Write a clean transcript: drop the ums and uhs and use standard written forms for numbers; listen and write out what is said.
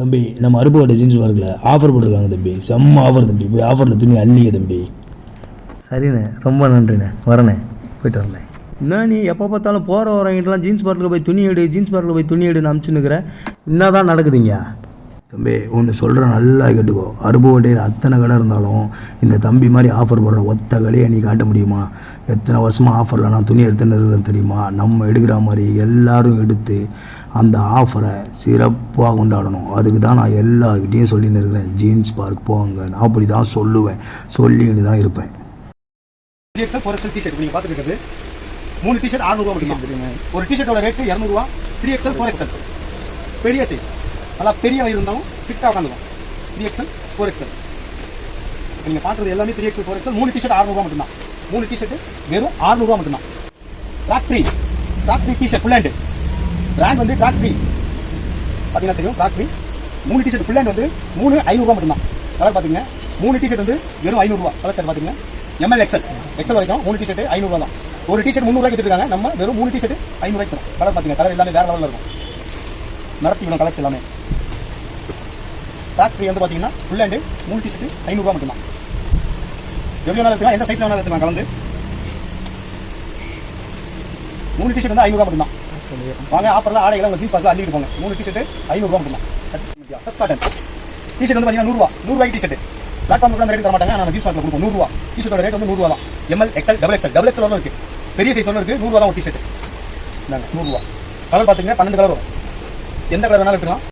தம்பி நம்ம அருப்புக்கோட்டை ஜீன்ஸ் பார்க்கில் ஆஃபர் போட்டிருக்காங்க தம்பி, செம்ம ஆஃபர் தம்பி. போய் ஆஃபரில் துணி அள்ளிக்க தம்பி. சரிண்ணே, ரொம்ப நன்றிண்ணே, வரண்ணே, போய்ட்டு வரண்ணே. என்ன நீ எப்போ பார்த்தாலும் போகிற வரவங்கிட்டலாம் ஜீன்ஸ் பார்க்கில் போய் துணி எடு, ஜீன்ஸ் பார்க்கில் போய் துணி எடுன்னு அனுப்பிச்சுன்னுக்கிறேன். என்ன தான் நடக்குதுங்க தம்பி? ஒன்று சொல்கிறேன், நல்லா கேட்டுக்கோ. அருப்புக்கோட்டையில் அத்தனை கடை இருந்தாலும் இந்த தம்பி மாதிரி ஆஃபர் போடுற ஒத்த கடையை நீ காட்ட முடியுமா? எத்தனை வருஷமாக ஆஃபரில் நான் துணி எடுத்துன்னு இருக்கிறேன் தெரியுமா? நம்ம எடுக்கிற மாதிரி எல்லாரும் எடுத்து அந்த ஆஃபரை சிறப்பாக கொண்டாடணும். அதுக்கு தான் நான் எல்லாருக்கிட்டையும் சொல்லின்னு இருக்கிறேன், ஜீன்ஸ் பார்க் போங்க. நான் அப்படி தான் சொல்லுவேன், சொல்லிக்கிட்டு தான் இருப்பேன். 3XL 4XL டிஷர்ட் நீங்கள் பார்த்துருக்கிறது 3 டிஷர்ட் 600 மட்டும். ஒரு டிஷர்ட்டோட ரேட்டு 200. 3XL 4XL பெரிய சைஸ், நல்லா பெரிய வயிறு இருந்தாலும் ஃபிட்டாக உட்காந்துக்கும். 3XL 4XL நீங்கள் பார்க்குறது எல்லாமே 3XL 4XL. 3 டிஷர்ட் 600 மட்டும்தான். 3 டிஷர்ட் வெறும் 600 மட்டும்தான். Track three T-shirt full hand brand வந்து ட்ராக் த்ரீ பார்த்தீங்கன்னா தெரியும். Track three 3 T-shirt full hand வந்து 3,500 மட்டும்தான். கலர் பார்த்தீங்கன்னா 3 டிஷர்ட் வந்து வெறும் 500. கலர் சார் பார்த்தீங்கன்னா ML XL வரைக்கும் 3 டிஷர்ட் 500 தான். ஒரு டிஷர்ட் 300 எடுத்துருக்காங்க. நம்ம வெறும் 3 டிஷர்ட் 500 தரும். கலர் பார்த்தீங்கன்னா கலர் எல்லாமே வேறு லெவலில் இருக்கும். நடத்தி விடும் கலர்ஸ் எல்லாமே. ட்ராக் த்ரீ வந்து பார்த்தீங்கன்னா ஃபுல் ஹேண்டு 3 டிஷர்ட் 500 மட்டும்தான். எவ்வளோ வேணாலும் எடுத்துக்கலாம், எந்த சைஸ் வேணாலும் எடுத்துக்கலாம். கலந்து 3 டிஷர்ட் வந்து 500 மட்டும்தான். வாங்க ஆஃபரில் ஆடைகளை உங்கள் ஜீன்ஸ் பாஸ்ல அள்ளிட்டு போங்க. 3 டிஷர்ட் 500 மட்டும்தான். ஃபர்ஸ்ட் காட்டன் டிஷர்ட் வந்து பார்த்தீங்கன்னா 100 டிஷர்ட் பிளாட்ஃபார்முக்கு அந்த ரேட் தர மாட்டாங்க. நான் ஜீன்ஸ் பார்க்கில் கொடுப்போம் 100. டிஷர்ட்டோட ரேட் வந்து 100 தான். ML XL டபுள் XL ஒன்று இருக்குது, பெரிய சைஸ் ஒன்று இருக்குது. 100 தான் ஒரு டிஷர்ட். 100. கலர் பார்த்தீங்கன்னா 12 கலர் வரும். எந்த கலர் வேணாலும் எடுத்துக்கலாம்.